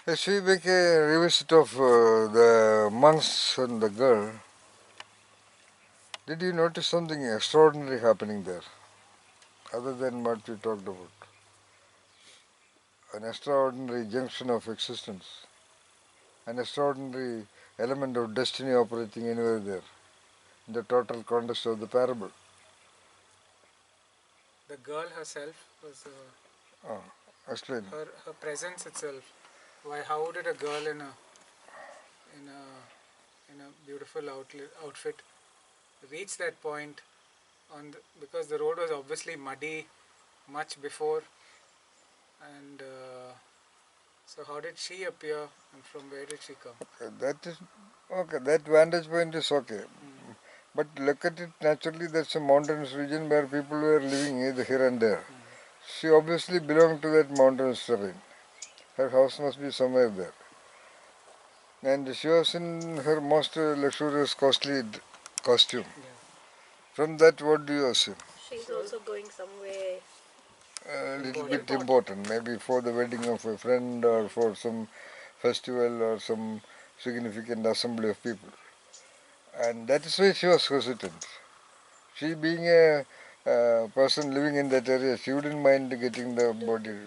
As we make a revisit of the monks and the girl, did you notice something extraordinary happening there, other than what we talked about? An extraordinary junction of existence, an extraordinary element of destiny operating anywhere there, in the total context of the parable. The girl herself was Oh, explain. her presence itself. Why? How did a girl in a in a beautiful outfit reach that point because the road was obviously muddy much before, and so how did she appear and from where did she come? That is okay. That vantage point is okay. But look at it naturally. That's a mountainous region where people were living either here and there. She obviously belonged to that mountainous terrain. Her house must be somewhere there. And she was in her most luxurious, costly costume. Yeah. From that, what do you assume? She's also going somewhere A little bit Important. important, maybe for the wedding of a friend or for some festival or some significant assembly of people. And that is why she was hesitant. She being a person living in that area, she wouldn't mind getting the body.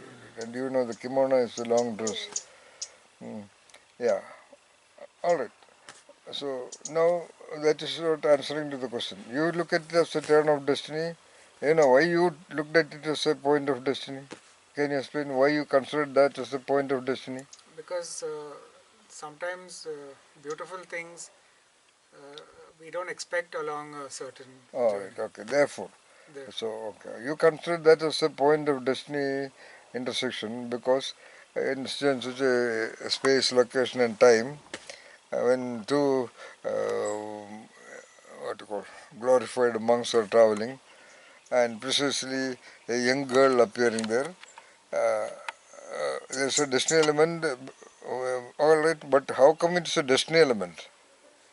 And you know the kimono is a long dress. Mm. Yeah, alright. So now that is not answering to the question. You look at it as a turn of destiny. You know why you looked at it as a point of destiny? Can you explain why you considered that as a point of destiny? Because sometimes beautiful things uh, we don't expect along a certain Alright, journey. okay. Therefore, There. so okay, you consider that as a point of destiny intersection because in such a space, location, and time, when two what you call glorified monks are traveling, and precisely a young girl appearing there. There's a destiny element, all right, but how come it's a destiny element?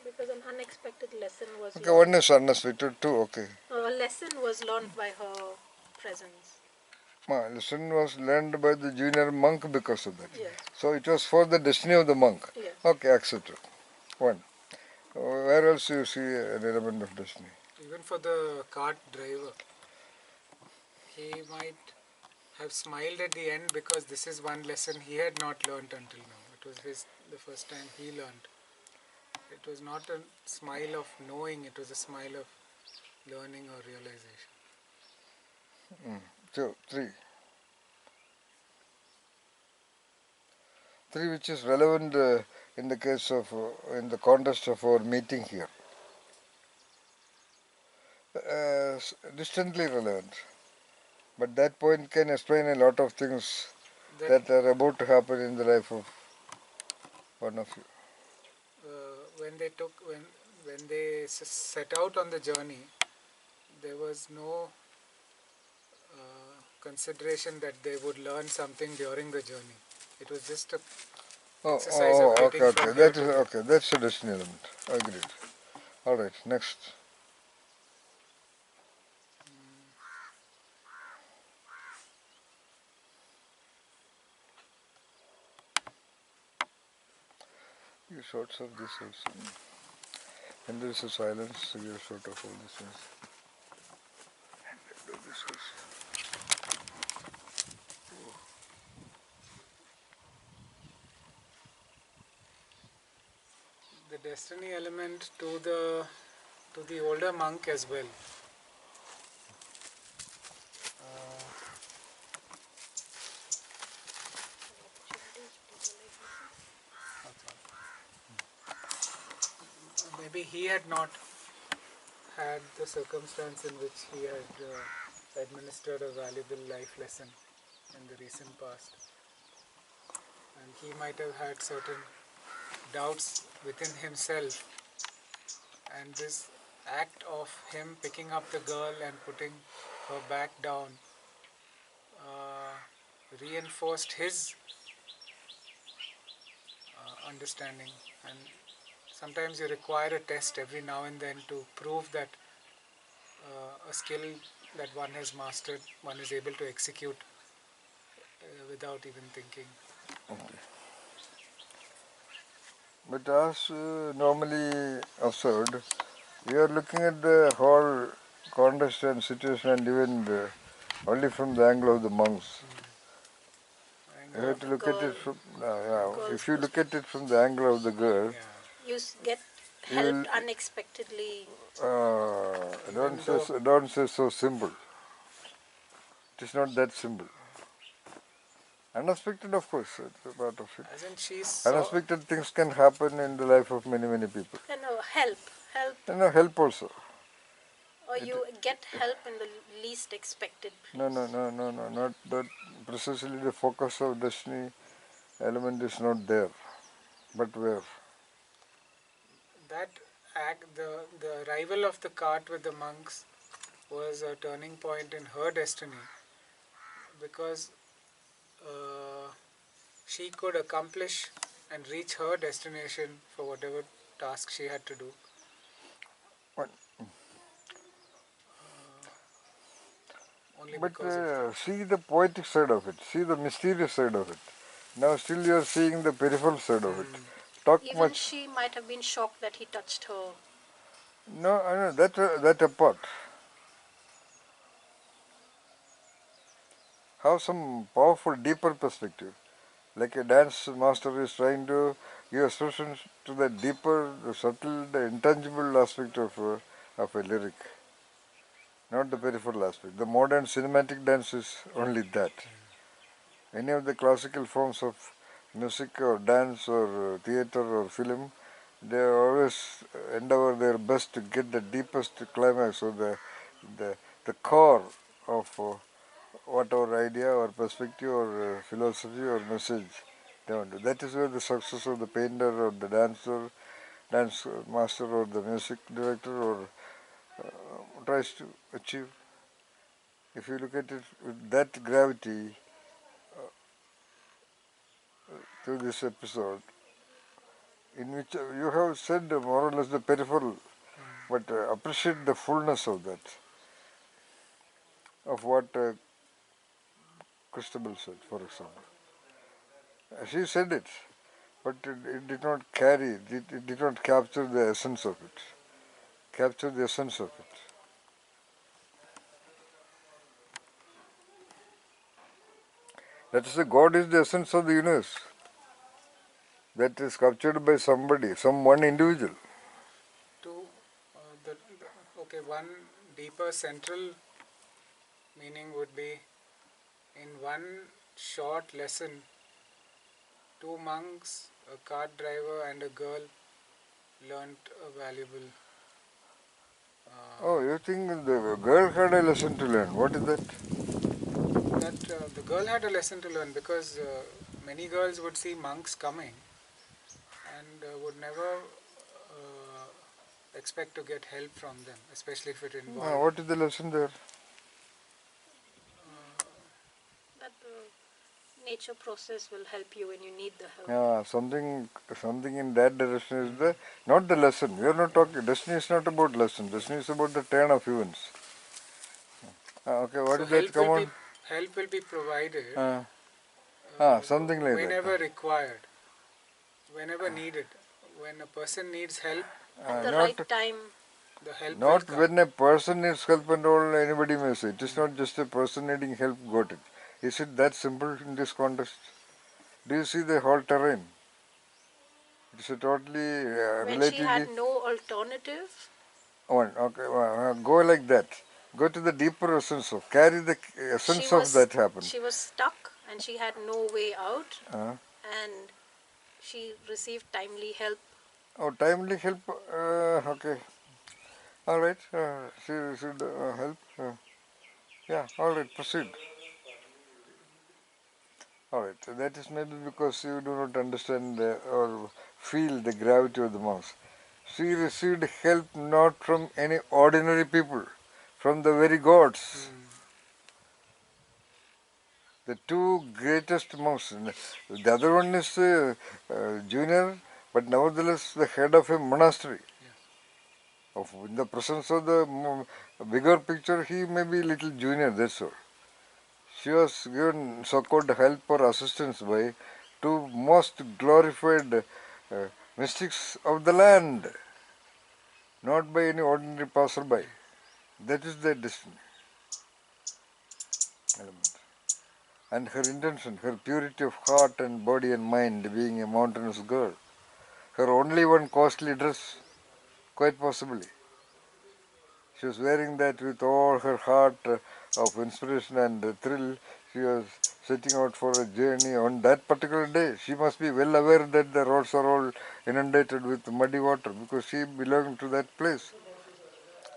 because an unexpected lesson was Okay, one learned. is unexpected too, okay. A lesson was learned by her presence. Lesson was learned by the junior monk because of that. Yes. So it was for the destiny of the monk. Yes. Okay, accepted. One. Where else you see an element of destiny? Even for the cart driver, he might have smiled at the end because this is one lesson he had not learnt until now. It was the first time he learnt. It was not a smile of knowing, it was a smile of learning or realization. Two, three. Three, which is relevant in the case of, in the context of our meeting here. Distantly relevant. But that point can explain a lot of things that are about to happen in the life of one of you. When they set out on the journey, there was no consideration that they would learn something during the journey. It was just a exercise of Okay, getting okay. from here to there. Okay. That's a destiny element. Agreed. All right. Next. You shots of this also. And there is a silence. So you short of all these things. And do this also. The destiny element to the older monk as well. Maybe he had not had the circumstance in which he had administered a valuable life lesson in the recent past, and he might have had certain doubts within himself, and this act of him picking up the girl and putting her back down uh, reinforced his understanding. And sometimes you require a test every now and then to prove that a skill that one has mastered, one is able to execute without even thinking. Okay. But as normally observed, you are looking at the whole context and situation and even only from the angle of the monks. You Angle have of to The look at girl, it from, yeah, girl's if you look at perspective. it from the angle of the girl, yeah. You get you will, helped unexpectedly. Even though don't say so simple. It is not that simple. Unexpected, of course, it's a part of it. as in she saw Unexpected things can happen in the life of many, many people. Help, Help also. or It, you get help in the least expected no, no, place. no, no, no, not that. Precisely the focus of destiny element is not there. But where? that act, the arrival of the cart with the monks was a turning point in her destiny, because uh, she could accomplish and reach her destination for whatever task she had to do, But, only but because of that. see the poetic side of it. See the mysterious side of it. Now still you are seeing the peripheral side of it. Hmm. Talk Even much. she might have been shocked that he touched her. No, I know that apart. Have some powerful, deeper perspective. Like a dance master is trying to give expression to the deeper, the subtle, the intangible aspect of a lyric, not the peripheral aspect. The modern cinematic dance is only that. Any of the classical forms of music or dance or theater or film, they always endeavor their best to get the deepest climax or the, the core of whatever idea or perspective or philosophy or message they want to. That is where the success of the painter or the dancer, dance master or the music director or tries to achieve. If you look at it with that gravity through this episode, in which you have said more or less the peripheral, but appreciate the fullness of that, of what Christabel said, for example. She said it, but it did not carry, it did not capture the essence of it. Capture the essence of it. That is, God is the essence of the universe. That is captured by somebody, some one individual. To okay, one deeper central meaning would be, in one short lesson, two monks, a cart driver, and a girl learnt a valuable. Oh, you think the girl had a lesson to learn? What is that? That the girl had a lesson to learn, because many girls would see monks coming and would never expect to get help from them, especially if it involved. What is the lesson there? That the nature process will help you when you need the help. Something in that direction is the not the lesson. We are not talking. Destiny is not about lesson. Destiny is about the turn of events. Okay, what So is that? Come on. help will be provided Uh, something like that. whenever required, whenever needed. When a person needs help, At the Not right time, the help will not come. when a person needs help and all. Anybody may say it is not just a person needing help got it. Is it that simple in this context? Do you see the whole terrain? It's a totally when she had relatively no alternative, one. Okay, go like that. Go to the deeper essence of carry the she essence of was that happened. she was stuck and she had no way out, Uh, and she received timely help. Timely help. Okay, all right. She should help. Yeah, all right. Proceed. All right. That is maybe because you do not understand or feel the gravity of the monks. She received help not from any ordinary people, from the very gods. The two greatest monks. The other one is junior, but nevertheless the head of a monastery. In the presence of the bigger picture, he may be little junior. That's all. She was given so-called help or assistance by two most glorified mystics of the land, not by any ordinary passerby. That is their destiny element. And her intention, her purity of heart and body and mind, being a mountainous girl, her only one costly dress, quite possibly. She was wearing that with all her heart of inspiration and thrill. She was setting out for a journey on that particular day. She must be well aware that the roads are all inundated with muddy water because she belonged to that place.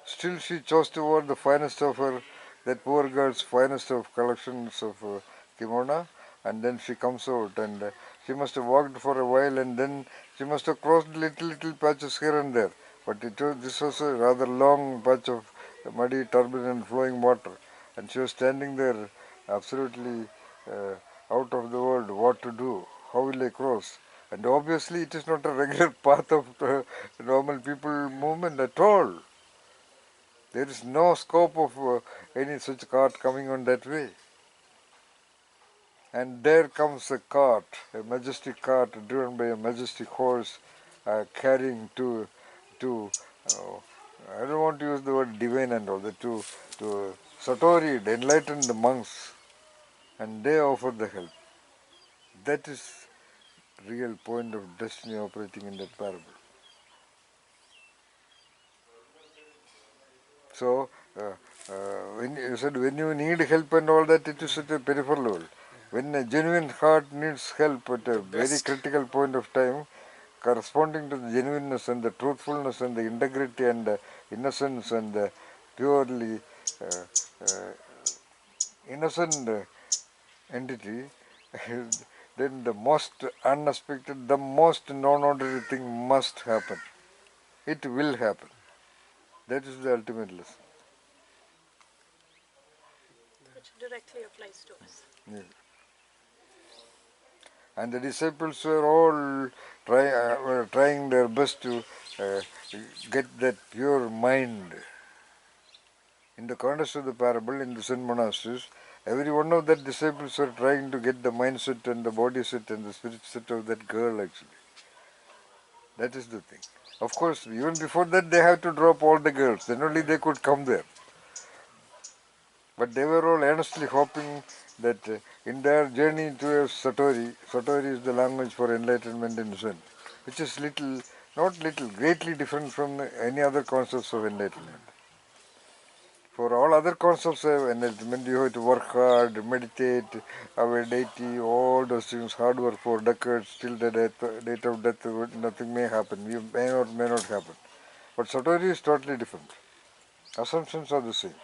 Still she chose to wear the finest of her, that poor girl's finest of collections of kimono, and then she comes out and she must have walked for a while and then she must have crossed little patches here and there. But this was a rather long patch of muddy, turbulent, flowing water, and she was standing there absolutely uh, out of the world, what to do, how will I cross? And obviously it is not a regular path of normal people movement at all. There is no scope of any such cart coming on that way. And there comes a cart, a majestic cart driven by a majestic horse, carrying uh, I don't want to use the word divine and all that, to satoried, enlightened monks, and they offer the help. That is real point of destiny operating in that parable. So, when you said when you need help and all that, it is at a peripheral level. When a genuine heart needs help at a very critical point of time, corresponding to the genuineness and the truthfulness and the integrity and the innocence and the purely uh, uh, innocent entity, then the most unexpected, the most non-ordinary thing must happen. It will happen. That is the ultimate lesson. Which directly applies to us. Yeah. And the disciples were all were trying their best to uh, get that pure mind. In the context of the parable, in the Zen monasteries, every one of the disciples were trying to get the mindset and the body set and the spirit set of that girl actually. That is the thing. Of course, even before that they have to drop all the girls, then only they could come there. But they were all earnestly hoping that in their journey towards Satori, Satori is the language for enlightenment in Zen, which is not little, greatly different from any other concepts of enlightenment. For all other concepts of enlightenment, you have to work hard, meditate, our deity, all those things, hard work for decades, till the date of death, nothing may happen, may not happen. But Satori is totally different. Assumptions are the same.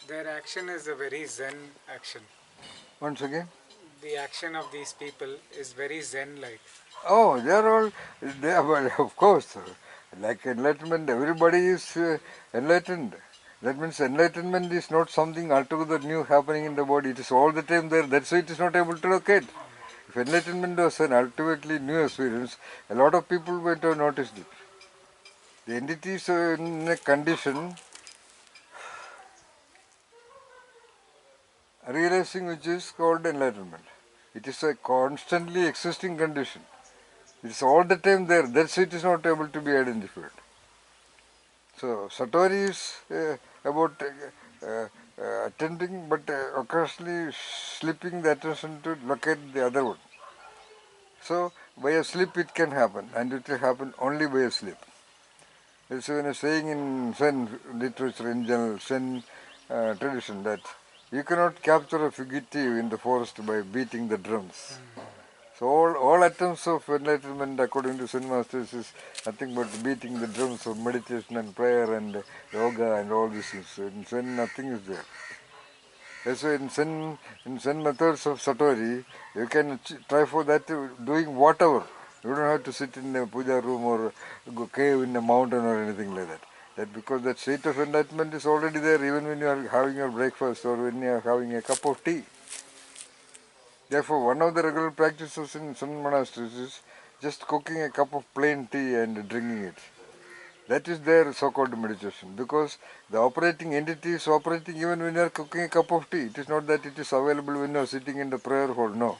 Their action is a very Zen action. Once again. The action of these people is very Zen-like. Oh, they are, well, of course, like enlightenment, everybody is enlightened. That means enlightenment is not something altogether new happening in the body. It is all the time there. That's why it is not able to locate. If enlightenment was an ultimately new experience, a lot of people might have noticed it. The entity is in a condition, realizing which is called enlightenment. It is a constantly existing condition. It is all the time there. That's why it is not able to be identified. So Satori is about attending, but occasionally slipping the attention to locate the other one. So by a slip it can happen, and it will happen only by a slip. There's a saying in Zen literature, in general, Zen tradition, that you cannot capture a fugitive in the forest by beating the drums. So all attempts of enlightenment, according to Zen masters, is nothing but beating the drums of meditation and prayer and yoga and all these things. So in Zen, nothing is there. That's why in Zen methods of Satori, you can try for that doing whatever. You don't have to sit in a puja room or go cave in a mountain or anything like that. That because that state of enlightenment is already there even when you are having your breakfast or when you are having a cup of tea. Therefore, one of the regular practices in some monasteries is just cooking a cup of plain tea and drinking it. That is their so-called meditation, because the operating entity is operating even when you are cooking a cup of tea. It is not that it is available when you are sitting in the prayer hall, no.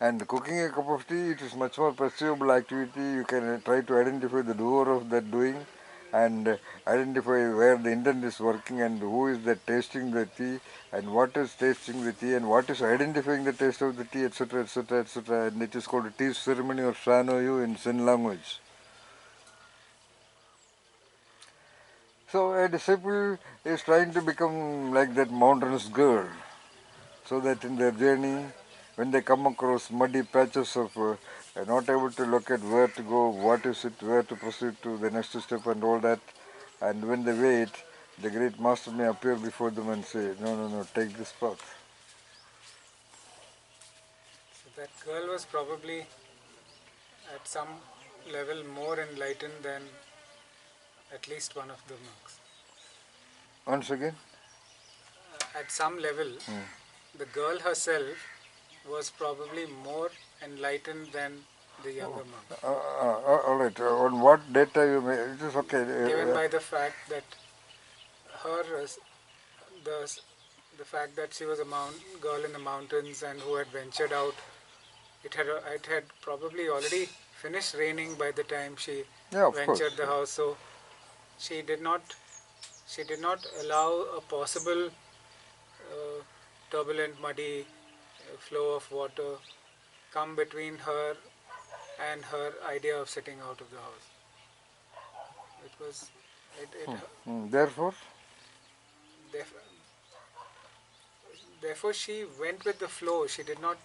And cooking a cup of tea, it is much more perceivable activity. You can try to identify the doer of that doing and identify where the intent is working and who is that tasting the tea and what is tasting the tea and what is identifying the taste of the tea, etc., etc., etc. And it is called a tea ceremony or Shanoyu in Zen language. So a disciple is trying to become like that mountainous girl, so that in their journey, when they come across muddy patches of not able to locate where to go, what is it, where to proceed to the next step and all that, and when they wait, the great master may appear before them and say, no, no, no, take this path. So that girl was probably at some level more enlightened than at least one of the monks. Once again? At some level, the girl herself was probably more enlightened than the younger monk. All right, on what data you may, it is okay. Given by the fact that her, the, the fact that she was a girl in the mountains and who had ventured out, it had probably already finished raining by the time she ventured the house. So she did not allow a possible turbulent, muddy flow of water come between her and her idea of sitting out of the house. It was, Therefore, therefore she went with the flow. She did not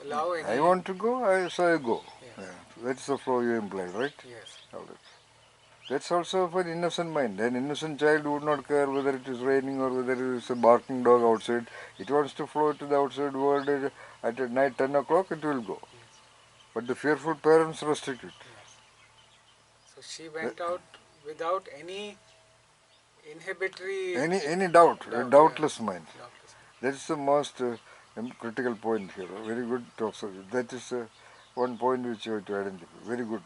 allow any. I want to go, so I go. Yes. Yeah. That's the flow you implied, right? Yes. All right. That's also for innocent mind. An innocent child would not care whether it is raining or whether it is a barking dog outside. It wants to flow to the outside world at night 10 o'clock, it will go. Yes. But the fearful parents restrict it. Yes. So she went out without any inhibitory... Any doubt, a doubtless mind. Doubtless. That is the most critical point here. Very good to observe. That is one point which you have to identify. Very good.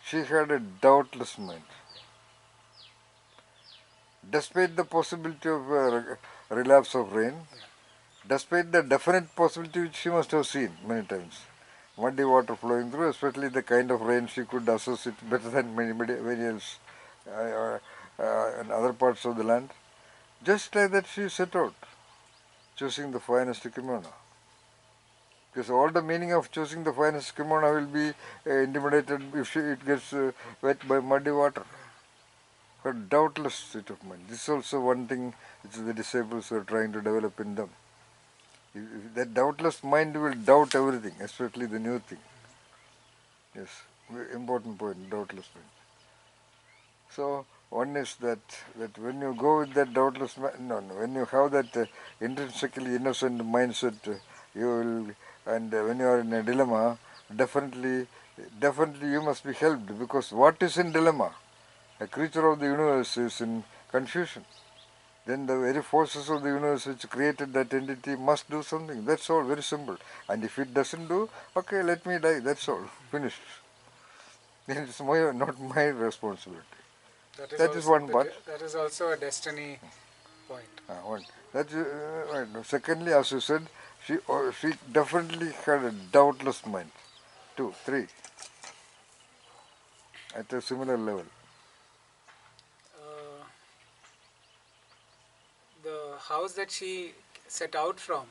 She had a doubtless mind. Despite the possibility of relapse of rain, despite the definite possibility which she must have seen many times, muddy water flowing through, especially the kind of rain she could assess it better than many else in other parts of the land. Just like that she set out, choosing the finest kimono. Because all the meaning of choosing the finest kimono will be intimidated if it gets wet by muddy water. But doubtless state of mind. This is also one thing which the disciples are trying to develop in them. If that doubtless mind will doubt everything, especially the new thing. Yes, very important point, doubtless mind. So one is that when you go with that doubtless mind, when you have that intrinsically innocent mindset, you will, and when you are in a dilemma, definitely you must be helped, because what is in dilemma? A creature of the universe is in confusion. Then the very forces of the universe which created that entity must do something. That's all, very simple. And if it doesn't do, okay, let me die. That's all, finished. Then it's not my responsibility. That is one part. That is also a destiny point. One. That's right. Secondly, as you said, she definitely had a doubtless mind. 2, 3. At a similar level. The house that she set out from,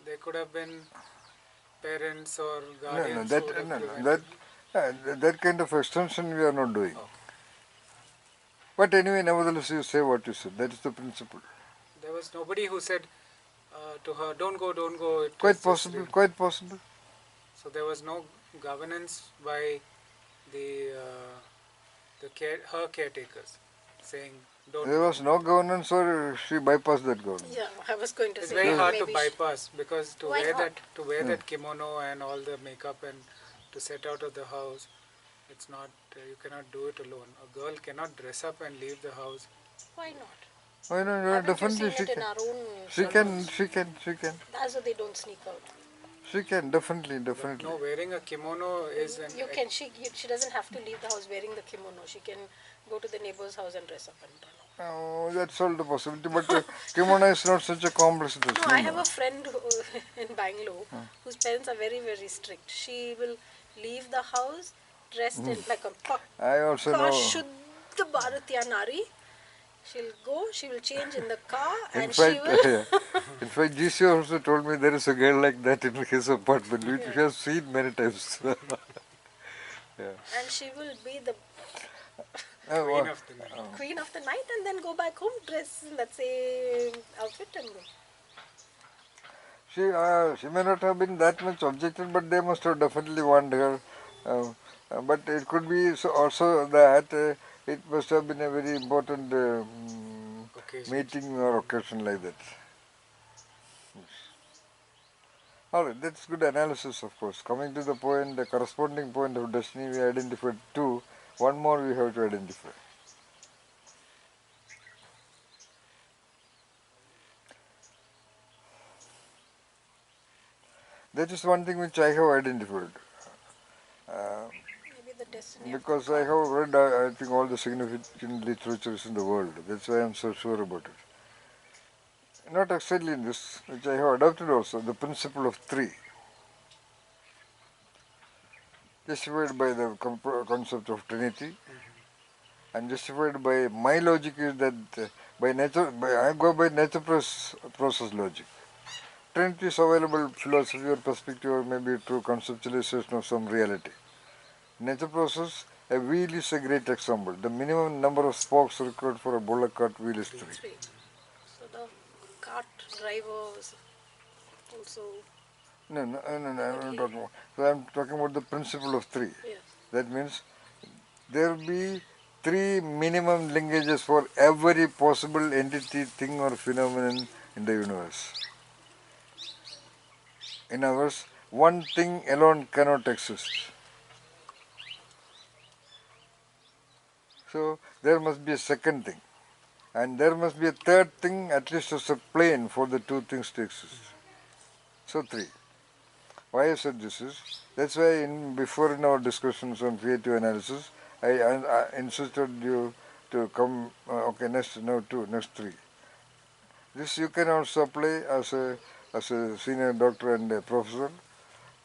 there could have been parents or guardians who would have prevented. That kind of extension we are not doing. Okay. But anyway, nevertheless, you say what you said. That is the principle. There was nobody who said to her, don't go, don't go. Quite possible, quite possible. So there was no governance by her caretakers saying, don't There was no governance, or she bypassed that governance. Yeah, I was going to It's say. very hard to maybe bypass, because to Why wear not? that that kimono and all the makeup and to set out of the house, It's not, you cannot do it alone. A girl cannot dress up and leave the house. Why not? Why not? Haven't you Definitely seen she it in can. our own She can, salons? she can. That's why they don't sneak out. She can, definitely, But definitely. no, wearing a kimono is an. You can. She doesn't have to leave the house wearing the kimono. She can go to the neighbor's house and dress up and run out. Oh, that's all the possibility. But kimono is not such a complex dress. No, No, I have no. a friend in Bangalore whose parents are very, very strict. She will leave the house dressed in like a I also pakka know. Shuddha Bharatiya Nari. She'll go, she will change in the car, In and she fact, will. in fact, GC also told me there is a girl like that in his apartment, which we have seen many times. Yeah. And she will be the Queen of the night. queen of the night and then go back home, dress in that same outfit and go. She may not have been that much objected, but they must have definitely warned her. Uh, but it could be also that it must have been a very important Occasion. meeting or occasion like that. Alright, that's good analysis, of course. Coming to the point, the corresponding point of destiny, we identified two. One more we have to identify. That is one thing which I have identified. Maybe the destiny of Because the I car. have read, I think, all the significant literatures in the world. That's why I am so sure about it. Not exactly in this, which I have adopted also, the principle of three, justified by the concept of Trinity, and justified by my logic is that by nature, I go by nature process logic. Trinity is available philosophy or perspective or maybe true conceptualization of some reality. Nature process, a wheel is a great example. The minimum number of spokes required for a bullock cart wheel is 3. Three. So the cart drivers also. No, I'm not talking about. So I'm talking about the principle of 3. Yes. That means there will be 3 minimum linkages for every possible entity, thing or phenomenon in the universe. In other words, one thing alone cannot exist. So there must be a second thing. And there must be a third thing, at least as a plane for the two things to exist. So 3. Why I said this is, that's why before in our discussions on creative analysis, I insisted you to come, okay, next 3. This you can also apply as a senior doctor and a professor.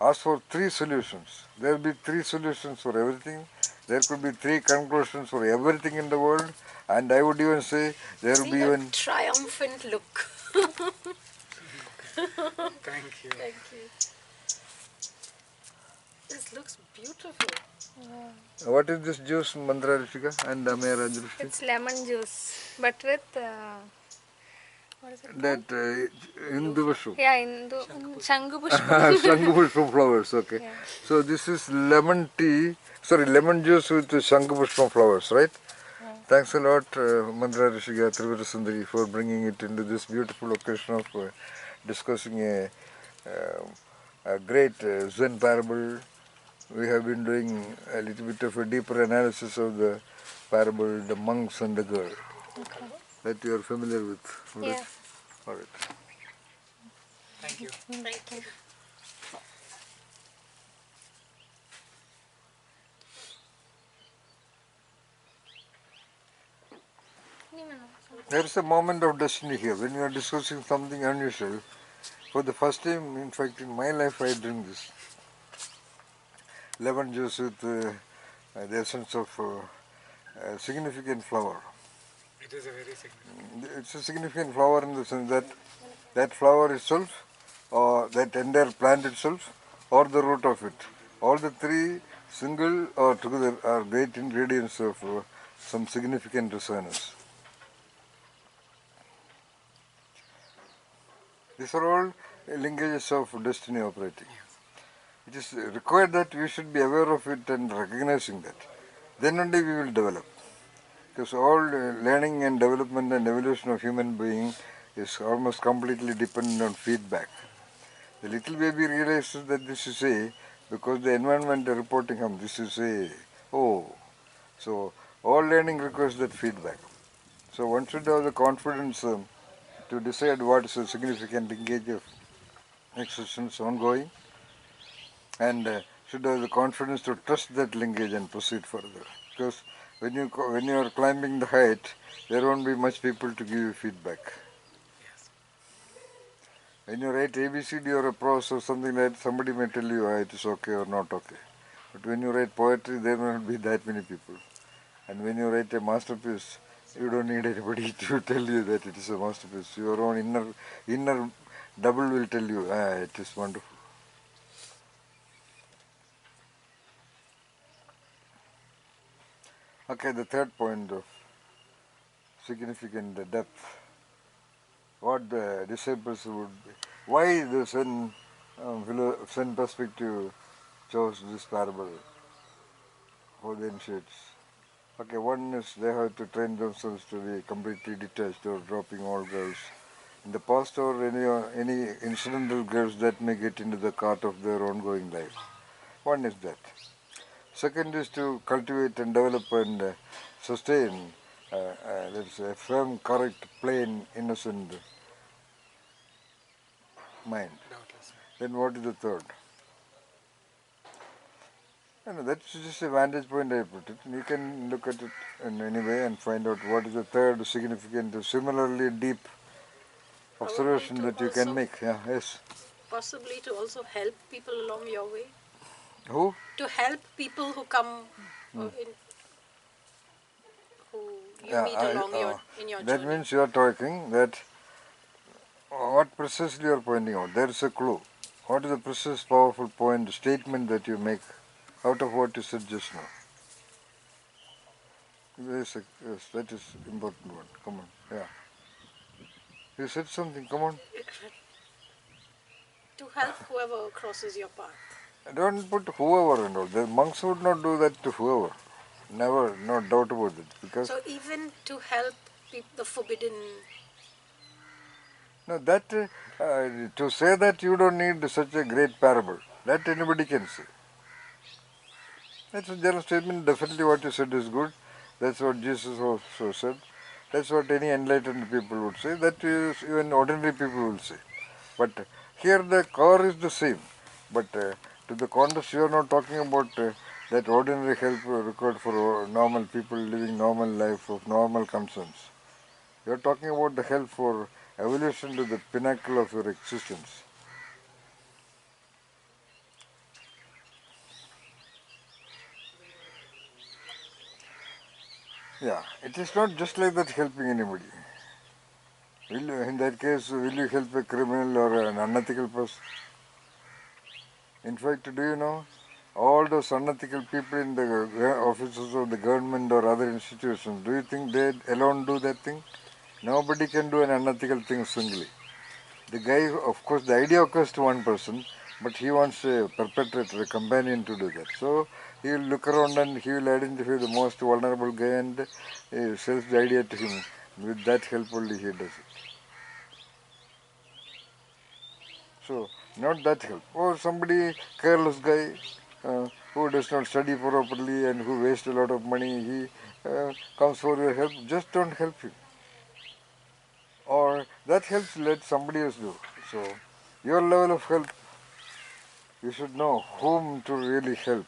Ask for 3 solutions. There will be 3 solutions for everything. There could be 3 conclusions for everything in the world. And I would even say there will See be your even... triumphant look. Thank you. Thank you. This looks beautiful. What is this juice, Mantra Rishika and Amaya Rajrishika? It's lemon juice, but with what is it called? That Hindu Yeah, Shangupushpa. Shangupushpa flowers, okay. Yeah. So this is lemon juice with Shangupushpa flowers, right? Yeah. Thanks a lot, Mandra Rishiga Trivira Sundari, for bringing it into this beautiful occasion of discussing a great Zen parable. We have been doing a little bit of a deeper analysis of the parable, the monks and the girl, Okay. that you are familiar with. All right? Yeah. All right. Thank you. Thank you. There is a moment of destiny here. When you are discussing something unusual, for the first time, in fact, in my life, I drink this lemon juice with the essence of significant flower. It is a very significant. It's a significant flower in the sense that that flower itself, or that entire plant itself, or the root of it. All the 3 single or together are great ingredients of some significant resonance. These are all linkages of destiny operating. It is required that we should be aware of it and recognizing that. Then only we will develop. Because all learning and development and evolution of human being is almost completely dependent on feedback. The little baby realizes that this is A because the environment reporting him, this is A. Oh, so all learning requires that feedback. So one should have the confidence to decide what is a significant linkage of existence ongoing, and should have the confidence to trust that linkage and proceed further. Because when you are climbing the height, there won't be much people to give you feedback. Yes. When you write ABCD or a prose or something like that, somebody may tell you it is okay or not okay. But when you write poetry, there will not be that many people. And when you write a masterpiece, you don't need anybody to tell you that it is a masterpiece. Your own inner double will tell you, it is wonderful. Okay, the third point of significant depth. What the disciples would be. Why the Zen perspective chose this parable for the initiates? Okay, one is they have to train themselves to be completely detached or dropping all girls in the past or any incidental girls that may get into the cart of their ongoing life. One is that. Second is to cultivate and develop and sustain that's a firm, correct, plain, innocent mind. Doubtless. Then what is the third? That's just a vantage point I put it. You can look at it in any way and find out what is the third significant, similarly deep Probably observation to that you can also make. Yeah, yes. possibly to also help people along your way. Who? To help people who come in, who you Yeah, meet along your in your that journey. means you are talking that what precisely you are pointing out. There is a clue. What is the precise, powerful point, statement that you make out of what you said just now? Yes, that is important one. Come on, yeah. You said something. Come on. To help whoever crosses your path. Don't put whoever and all. The monks would not do that to whoever. Never, no doubt about it. Because So even to help the forbidden. no, that to say that you don't need such a great parable. That anybody can say. That's a general statement. Definitely, what you said is good. That's what Jesus also said. That's what any enlightened people would say. That is even ordinary people will say. But here the core is the same. But to the context, you are not talking about that ordinary help required for normal people living normal life of normal concerns. You are talking about the help for evolution to the pinnacle of your existence. Yeah, it is not just like that helping anybody. Will you, in that case, will you help a criminal or an unethical person? In fact, do you know, all those unethical people in the offices of the government or other institutions, do you think they alone do that thing? Nobody can do an unethical thing singly. The guy, of course, the idea occurs to one person, but he wants a perpetrator, a companion to do that. So he will look around and he will identify the most vulnerable guy and sells the idea to him. With that help only he does it. So, not that help. Or somebody, careless guy, who does not study properly and who wastes a lot of money, he comes for your help, just don't help him. Or that helps, let somebody else do. So, your level of help, you should know whom to really help.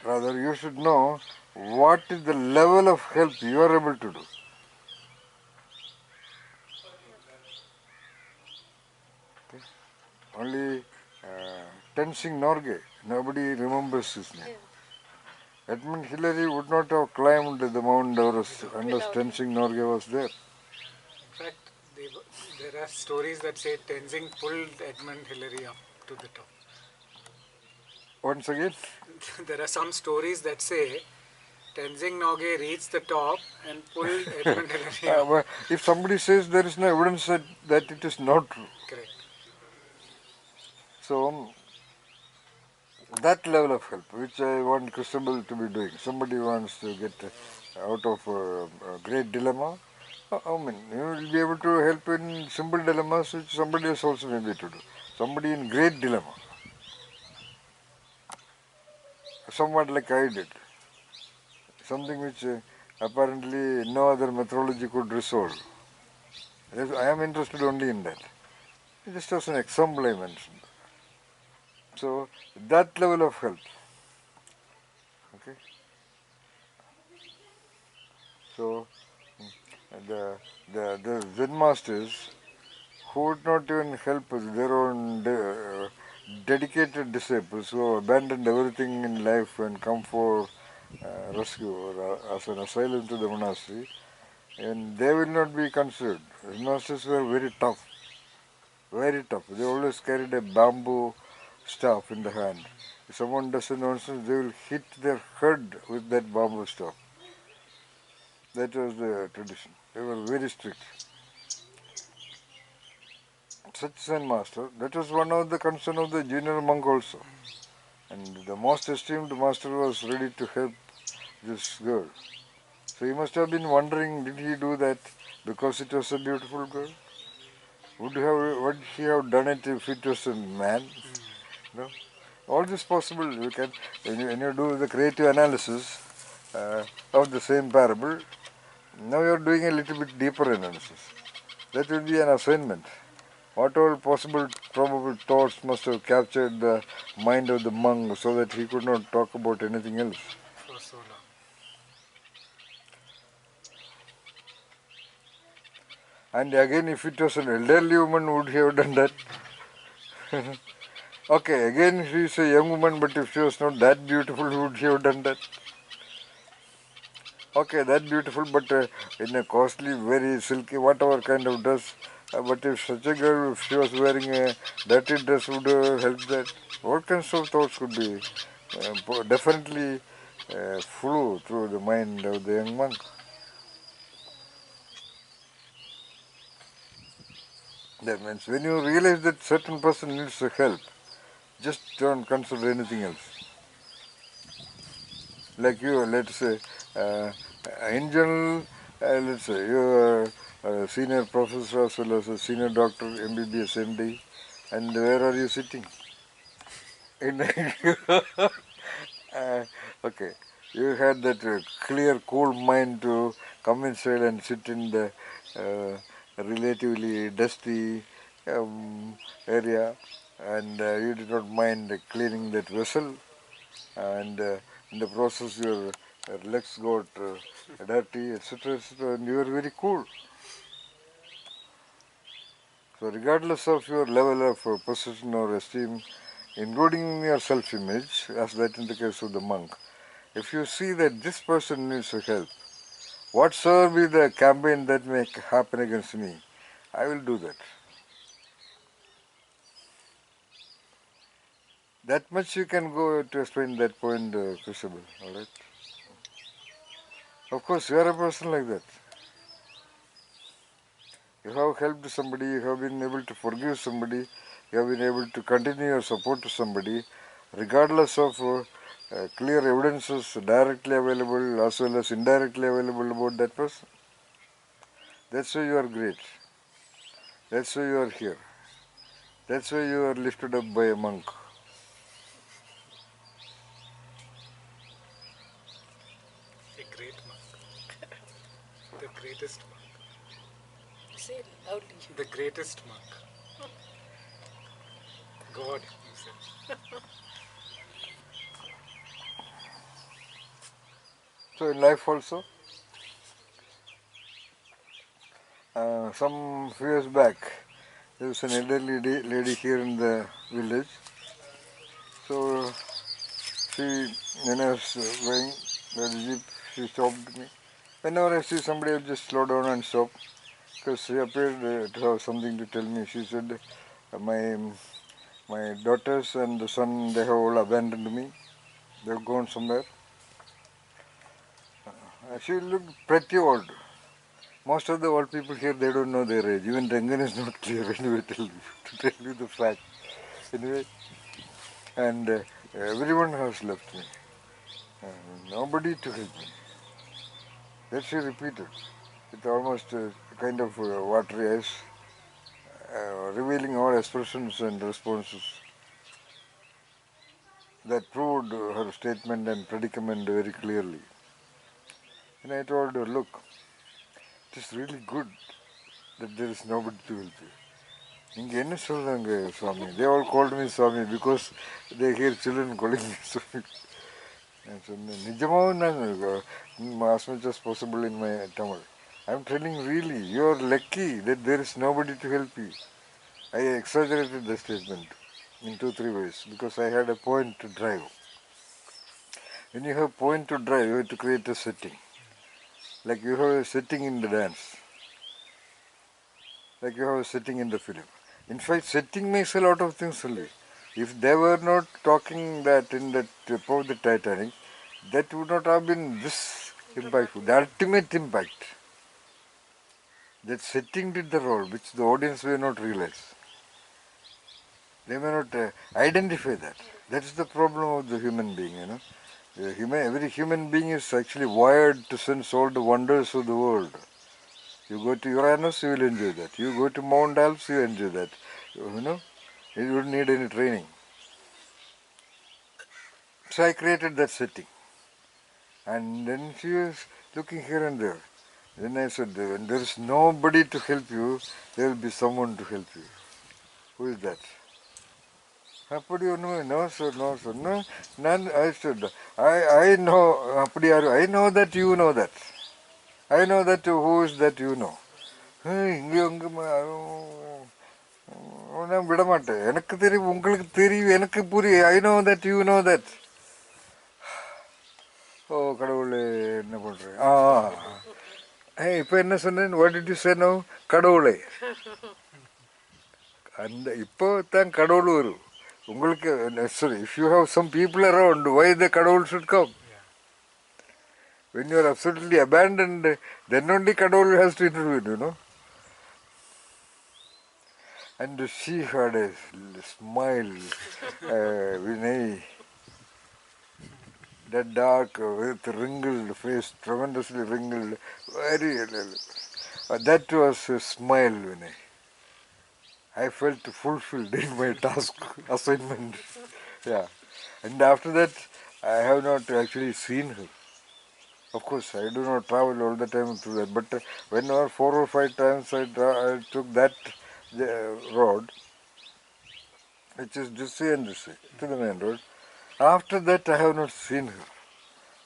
Rather, you should know what is the level of help you are able to do. Okay? Only Tenzing Norgay, nobody remembers his name. Yeah. Edmund Hillary would not have climbed the Mount Everest unless Without him. Tenzing Norgay was there. In fact, there are stories that say Tenzing pulled Edmund Hillary up to the top. Once again, There are some stories that say Tenzing Norgay reached the top and pulled Edmund Hillary up. but if somebody says there is no evidence that it is not true, Correct. so that level of help, which I want Christabel to be doing, somebody wants to get out of a great dilemma, I mean, you will be able to help in simple dilemmas which somebody else also may be able to do. Somebody in great dilemma, somewhat like I did. Something which apparently no other methodology could resolve. Yes, I am interested only in that. Just as an example I mentioned. So that level of help. Okay. So the Zen masters who would not even help their own dedicated disciples who abandoned everything in life and come for rescue or as an asylum to the monastery, and they will not be considered. The masters were very tough, very tough. They always carried a bamboo staff in the hand. If someone does a nonsense, they will hit their head with that bamboo staff. That was the tradition. They were very strict. Such Zen master, that was one of the concern of the junior monk also. And the most esteemed master was ready to help this girl. So he must have been wondering, did he do that because it was a beautiful girl? Would he have done it if it was a man? No. All this possible. You can, when you do the creative analysis of the same parable, now you are doing a little bit deeper analysis. That will be an assignment. What all possible, probable thoughts must have captured the mind of the monk so that he could not talk about anything else. For so long. And again, if it was an elderly woman, would he have done that? Okay, again, she is a young woman, but if she was not that beautiful, would she have done that? Okay, that beautiful, but in a costly, very silky, whatever kind of dress. But if such a girl, if she was wearing a dirty dress, would help that? What kinds of thoughts could be definitely flew through the mind of the young monk? That means when you realize that certain person needs help, just don't consider anything else. Like you, let's say, in general, let's say you are a senior professor as well as a senior doctor, MBBS, MD, and where are you sitting? In okay, you had that clear, cool mind to come inside and sit in the relatively dusty area, and you did not mind cleaning that vessel, and in the process your legs got dirty, etc., and you were very cool. So regardless of your level of possession or esteem, including your self-image, as that in the case of the monk, if you see that this person needs help, whatsoever be the campaign that may happen against me, I will do that. That much you can go to explain that point, Crucible, alright? Of course, you are a person like that. You have helped somebody, you have been able to forgive somebody, you have been able to continue your support to somebody, regardless of clear evidences directly available as well as indirectly available about that person. That's why you are great. That's why you are here. That's why you are lifted up by a monk. A great monk. The greatest monk. Say it loudly. The greatest monk. God, you said. So in life also, some few years back, there was an elderly lady here in the village. So she, when I was going by the jeep, she stopped me. Whenever I see somebody, I just slow down and stop, because she appeared to have something to tell me. She said, my daughters and the son, they have all abandoned me. They've gone somewhere. She looked pretty old. Most of the old people here, they don't know their age. Even Rangan is not clear anyway, to tell you the fact. Anyway, and everyone has left me. Nobody to help me. That she repeated with almost a kind of watery eyes, revealing all expressions and responses. that proved her statement and predicament very clearly. And I told her, look, it is really good that there is nobody to help you. இங்க என்ன சொல்றாங்க Swami? They all called me Swami because they hear children calling me Swami. And so நிஜமாவும் நான் as much as possible in my Tamil. I'm telling really, you are lucky that there is nobody to help you. I exaggerated the statement in 2-3 ways because I had a point to drive. When you have a point to drive, you have to create a setting. Like you have a setting in the dance. Like you have a setting in the film. In fact, setting makes a lot of things only. If they were not talking that in the tip of the Titanic, that would not have been this impactful, the ultimate impact. That setting did the role, which the audience may not realize. They may not identify that. That's the problem of the human being, you know. Every human being is actually wired to sense all the wonders of the world. You go to Uranus, you will enjoy that. You go to Mount Alps, you enjoy that. You know, you don't need any training. So I created that setting. And then she was looking here and there. Then I said, when there is nobody to help you, there will be someone to help you. Who is that? No sir, no sir. No, none. I said, I know, I know that you know that. I know that who is that you know. நான் விட மாட்டேன் எனக்கு தெரியும் உங்களுக்கு தெரியும் எனக்கு புரியும் I know that you know that oh கடவுளே என்ன பண்றேன் இப்போ என்ன சொன்னேன் what did you say no கடவுளே அந்த இப்போ தான் கடவுள் வரும் உங்களுக்கு necessary if you have some people around why the கடவுள் should come when you are absolutely abandoned then only கடவுள் has to intervene, you know. And she had a smile, Vinay, that dark with wrinkled face, tremendously wrinkled, very, that was a smile, Vinay. I felt fulfilled in my task, assignment. Yeah. And after that, I have not actually seen her. Of course, I do not travel all the time through that, but whenever 4 or 5 times I took that road, which is this way and this way, to the main road. After that, I have not seen her.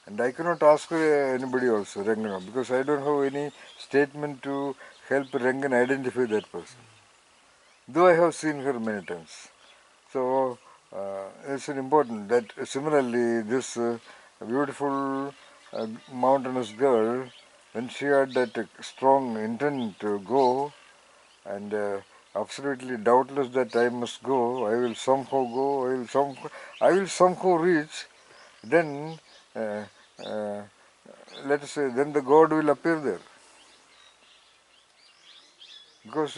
And I cannot ask anybody also, Rangana, because I don't have any statement to help Rangan identify that person. Though I have seen her many times. So, it's an important that similarly, this beautiful mountainous girl, when she had that strong intent to go, and absolutely doubtless that I must go, I will somehow go, I will somehow reach, then let us say, then the God will appear there. Because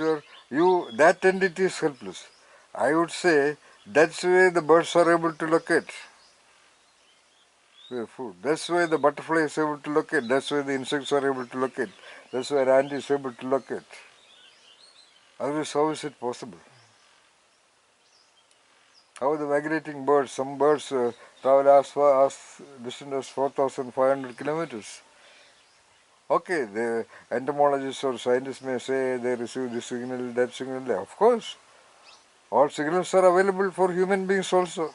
that entity is helpless. I would say that's why the birds are able to locate their food. That's why the butterfly is able to locate. That's why the insects are able to locate. That's why the ant is able to locate. Otherwise, how is it possible? How the migrating birds, some birds travel as far as distant as 4,500 kilometers. Okay, the entomologists or scientists may say they receive this signal, that signal. Of course, all signals are available for human beings also.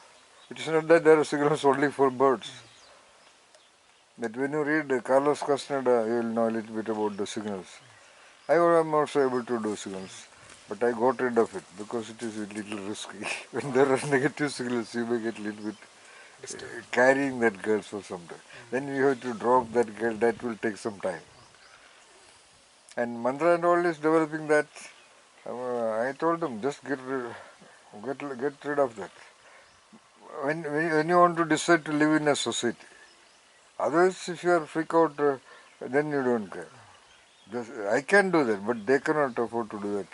It is not that there are signals only for birds. But when you read Carlos Castaneda, you will know a little bit about the signals. I am also able to do signals, but I got rid of it because it is a little risky. When there are negative signals, you may get a little bit carrying that girl for some time. Then you have to drop that girl, that will take some time. And Mantra and all is developing that. I told them, just get rid of that. When you want to decide to live in a society, otherwise if you are freak out, then you don't care. I can do that, but they cannot afford to do that.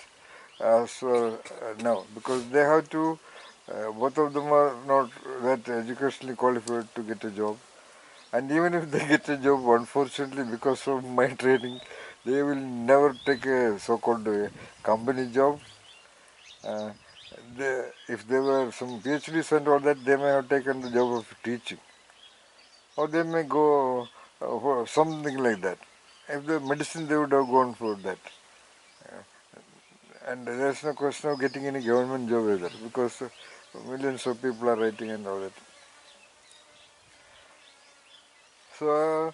Now, because they have to, both of them are not that educationally qualified to get a job. And even if they get a job, unfortunately, because of my training, they will never take a so-called company job. if they were some PhDs and all that, they may have taken the job of teaching, or they may go for something like that. If the medicine, they would have gone for that. And there's no question of getting any government job either, because millions of people are writing and all that. So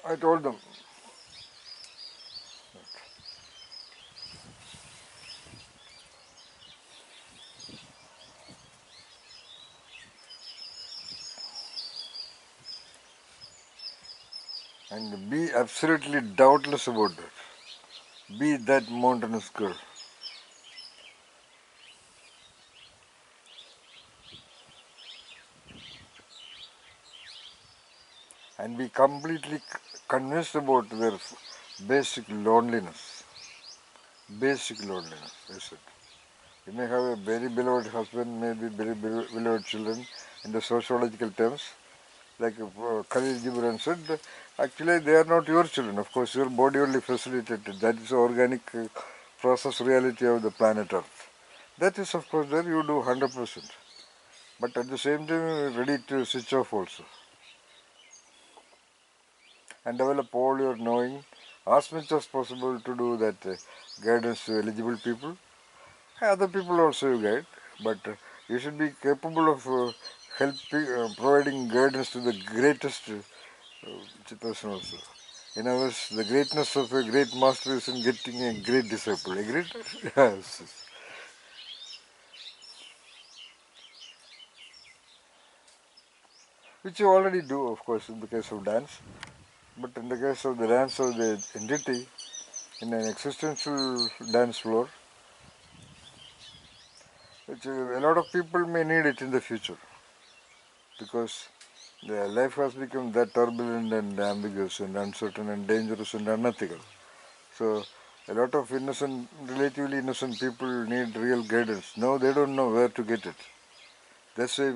I told them, and be absolutely doubtless about that. Be that mountainous girl. And be completely convinced about their basic loneliness. Basic loneliness, that's it. You may have a very beloved husband, maybe very beloved children in the sociological terms. Like Khalil Gibran said, actually they are not your children. Of course, your body only facilitated. That is the organic process reality of the planet Earth. That is, of course, there you do 100%. But at the same time, you are ready to switch off also. And develop all your knowing as much as possible to do that guidance to eligible people. Other people also you guide, but you should be capable of helping, providing guidance to the greatest person also. In other words, the greatness of a great master is in getting a great disciple. Agreed? Yes. Which you already do, of course, in the case of dance. But in the case of the dance of the entity, in an existential dance floor, which a lot of people may need it in the future, because the life has become that turbulent and ambiguous and uncertain and dangerous and unethical. So a lot of innocent, relatively innocent people need real guidance. Now they don't know where to get it. That's why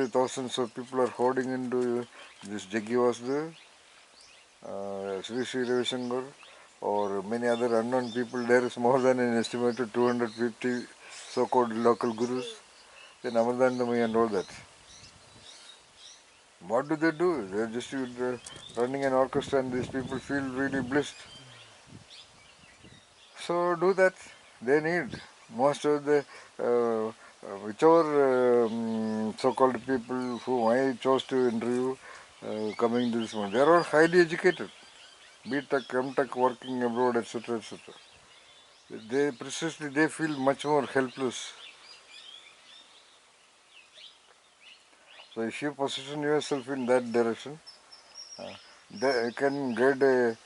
thousands of people are hoarding into this Jaggi Vasudev, Sri Sri Ravi Shankar, or many other unknown people. There is more than an estimated 250 so-called local gurus, then Amardanandamayi and all that. What do? They're just running an orchestra and these people feel really blessed. So do that. They need. Most of the whichever so-called people whom I chose to interview coming to this one, they are all highly educated. B.Tech, M.Tech, working abroad, etc., etc. They feel much more helpless. So if you position yourself in that direction, they can get a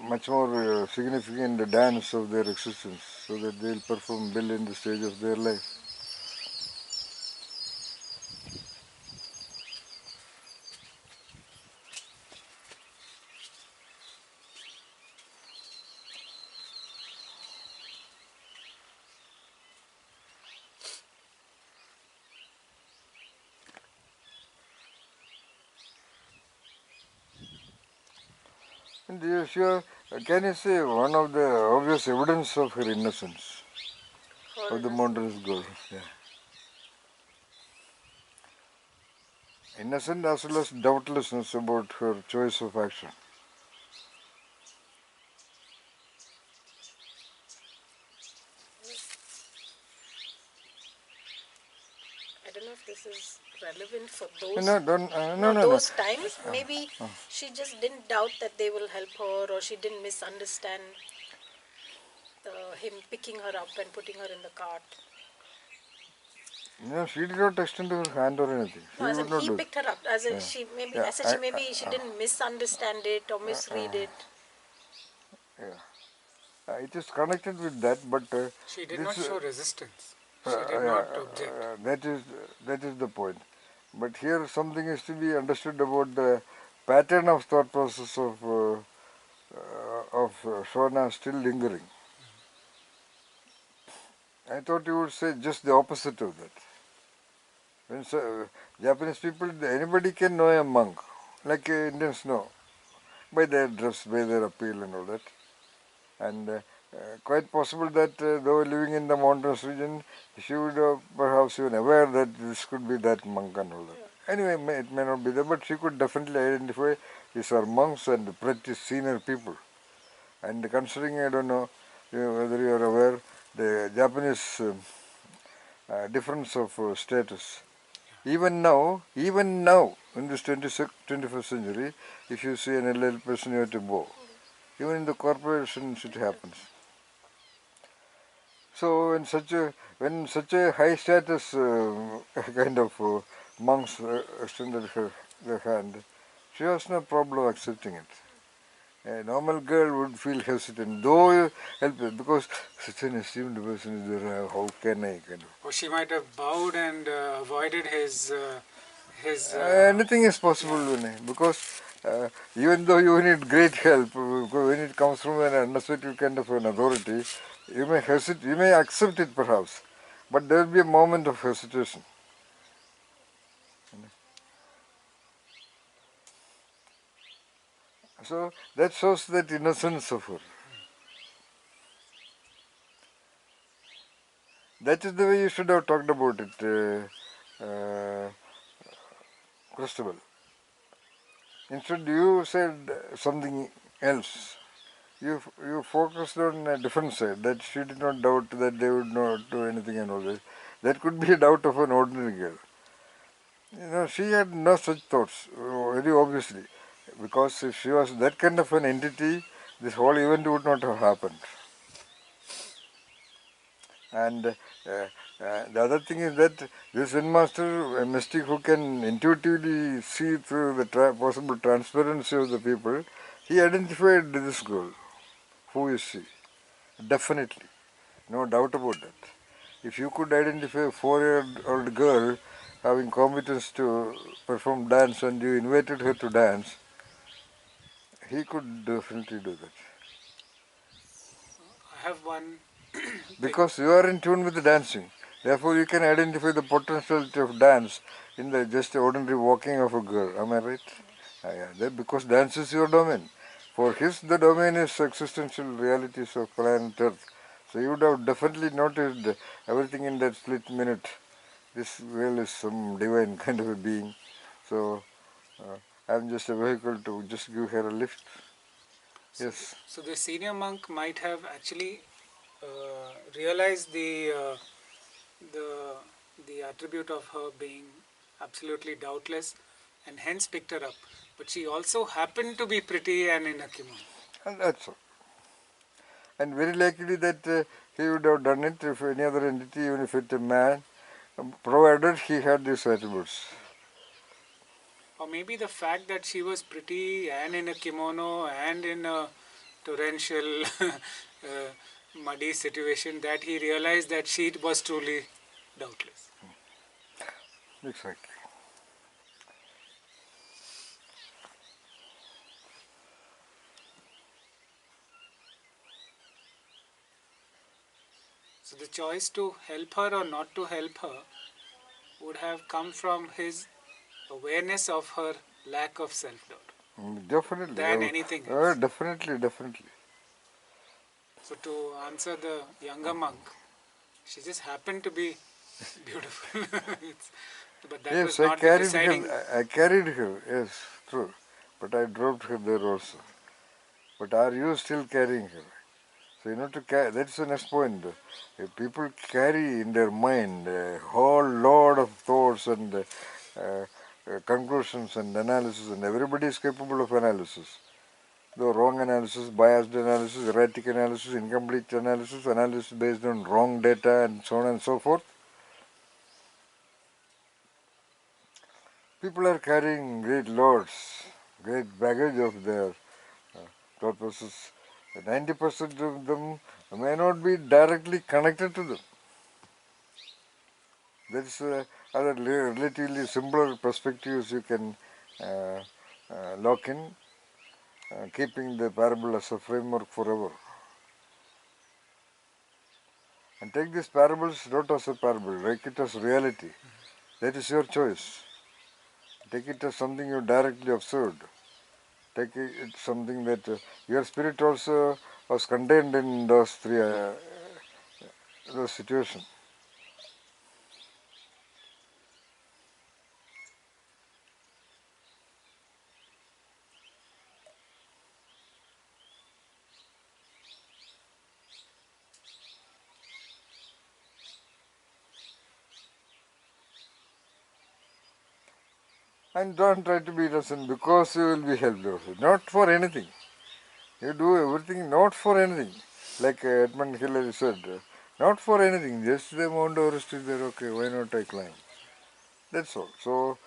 much more significant dance of their existence, so that they will perform well in the stage of their life. And if you can you say one of the obvious evidence of her innocence, For of the mountainous girl? Yeah. Innocent as well as doubtlessness about her choice of action. I don't know if this is relevant for those No, don't, no, no, no. those times. Maybe she just didn't doubt that they will help her, or she didn't misunderstand him picking her up and putting her in the cart. No, she did not extend her hand or anything. She No, as in would not he do. picked her up. As in Yeah. she maybe, Yeah, I said she maybe she didn't misunderstand it or misread it. yeah. It is connected with that, but She did not this show resistance. She did not object. that is the point. But here something is to be understood about the pattern of thought process of Shona still lingering. I thought you would say just the opposite of that. When Japanese people, anybody can know a monk, like Indians know, by their dress, by their appeal and all that. And quite possible that though living in the mountainous region, she would perhaps even aware that this could be that monk and all that. Anyway, it may not be there, but she could definitely identify these are monks and pretty senior people. And considering, I don't know whether you are aware, the Japanese difference of status. Even now, in this 21st century, if you see an elderly person, you have to bow. Even in the corporations, it happens. So when such a high status kind of monks extended their hand, she has no problem accepting it. A normal girl would feel hesitant, though you help her, because such an esteemed person is there. How can I kind of? Or she might have bowed and avoided his. Anything is possible, because even though you need great help, when it comes from an unexpected kind of an authority, you may hesitate, you may accept it perhaps, but there will be a moment of hesitation. So that shows that innocence of her. That is the way you should have talked about it, Christabel. Instead, you said something else. You focused on a different side, that she did not doubt that they would not do anything and all that. That could be a doubt of an ordinary girl. She had no such thoughts, very obviously, because if she was that kind of an entity, this whole event would not have happened. And the other thing is that this Zen master, a mystic who can intuitively see through the possible transparency of the people, he identified this girl. Who is she? Definitely, no doubt about that. If you could identify a 4-year-old girl having competence to perform dance and you invited her to dance, he could definitely do that. I have one. Because you are in tune with the dancing. Therefore, you can identify the potentiality of dance in the just ordinary walking of a girl. Am I right? Yeah. Because dance is your domain. For his, the domain is existential realities of planet Earth. So you would have definitely noticed everything in that split minute. This girl is some divine kind of a being. So I'm just a vehicle to just give her a lift. Yes. So the senior monk might have actually realized the the attribute of her being absolutely doubtless, and hence picked her up. But she also happened to be pretty and in a kimono. And that's all. And very likely that he would have done it if any other entity, even if it's a man, provided he had these attributes. Or maybe the fact that she was pretty and in a kimono and in a torrential, muddy situation, that he realized that she was truly doubtless. Exactly. So the choice to help her or not to help her would have come from his awareness of her lack of self-doubt Definitely. than anything else. Definitely. So to answer the younger monk, she just happened to be beautiful. But that Yes, was not the deciding. I carried her, yes, true. But I dropped her there also. But are you still carrying her? So you know to carry, that's the next point. People carry in their mind a whole lot of thoughts and conclusions and analysis, and everybody is capable of analysis. The wrong analysis, biased analysis, erratic analysis, incomplete analysis, analysis based on wrong data, and so on and so forth. People are carrying great loads, great baggage of their thought process. 90% of them may not be directly connected to them. There is other relatively simpler perspectives you can uh, lock in, keeping the parable as a framework forever. And take these parables not as a parable, take it as reality. That is your choice. Take it as something you directly observed. Take it something that your spirit also was contained in those those situations. And don't try to be innocent because you will be helped also. Not for anything. You do everything not for anything. Like Edmund Hillary said, not for anything. Just the Mount Everest is there, okay, why not I climb? That's all. So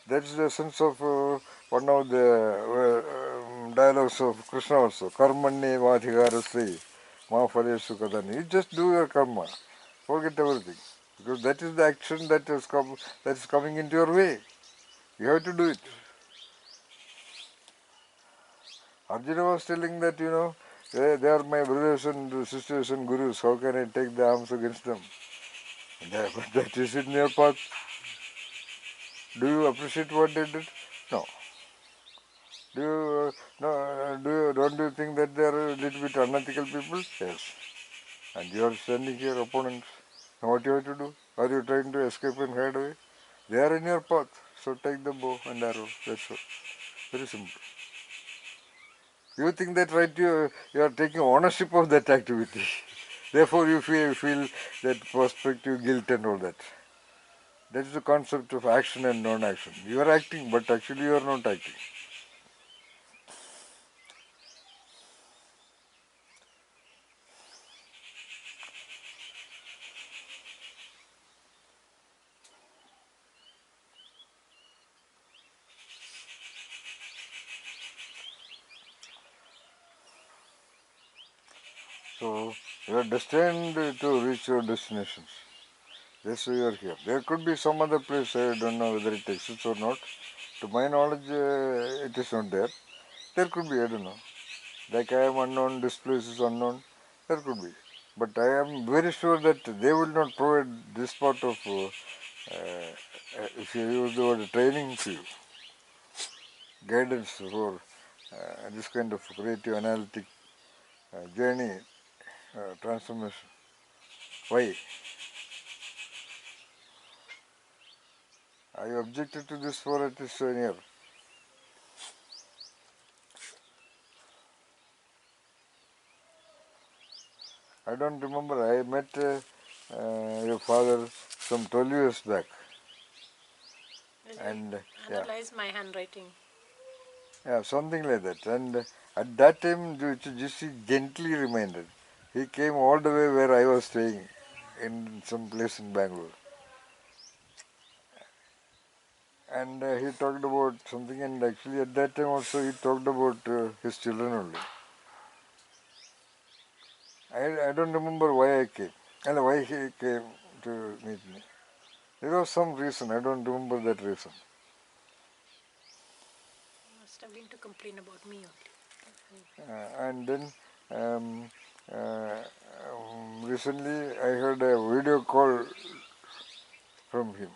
that's the sense of one of the dialogues of Krishna also. Karmanne vadhigarasya ma phaleshu kadani. You just do your karma. Forget everything. Because that is the action that is coming into your way. You have to do it. Arjuna was telling that, they are my brothers and sisters and gurus. How can I take the arms against them? But that is in your path. Do you appreciate what they did? No. Don't you think that they are a little bit unethical people? Yes. And you are standing here, opponents. Now what you have to do? Are you trying to escape and hide away? They are in your path. So take the bow and arrow. That's all. Very simple. You think that right, you are taking ownership of that activity. Therefore you feel that prospective guilt and all that. That is the concept of action and non-action. You are acting, but actually you are not acting. So you are destined to reach your destinations. That's why you are here. There could be some other place, I don't know whether it exists or not. To my knowledge, it is not there. There could be, I don't know. Like I am unknown, this place is unknown. There could be. But I am very sure that they will not provide this part of, if you use the word training to you, guidance for this kind of creative analytic journey, transformation. Why? I objected to this for at least a year. I don't remember. I met your father some 12 years back. And Analyze my handwriting. yeah, something like that. And at that time, just gently reminded. He came all the way where I was staying in some place in Bangalore. And he talked about something, and actually at that time also he talked about his children only. I don't remember why I came and why he came to meet me. There was some reason, I don't remember that reason. Must have been to complain about me only. And then recently I heard a video call from him,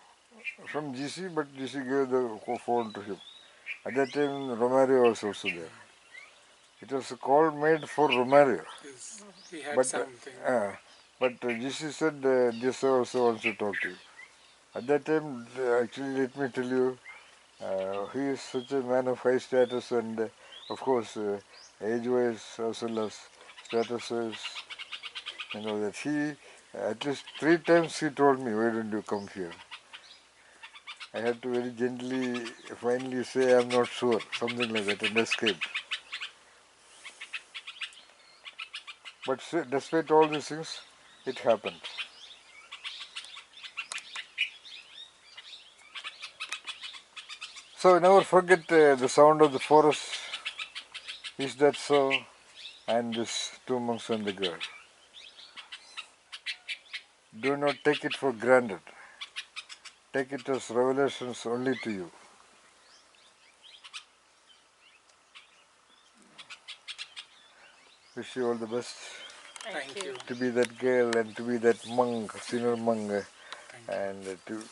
from GC, but GC gave the phone to him. At that time Romario was also there. It was a call made for Romario. Yes, he had But something. GC said this also wants to talk to you. At that time, actually, let me tell you, he is such a man of high status and, of course, age-wise as well as status-wise, that he, at least 3 times he told me, why don't you come here? I had to very gently finally say I'm not sure, something like that, and escape. But despite all these things, it happened. So never forget the sound of the forest. Is that so? And these 2 monks and the girl. Do not take it for granted. Take it as revelations only to you. Wish you all the best. Thank you. To be that girl and to be that monk, senior monk, and to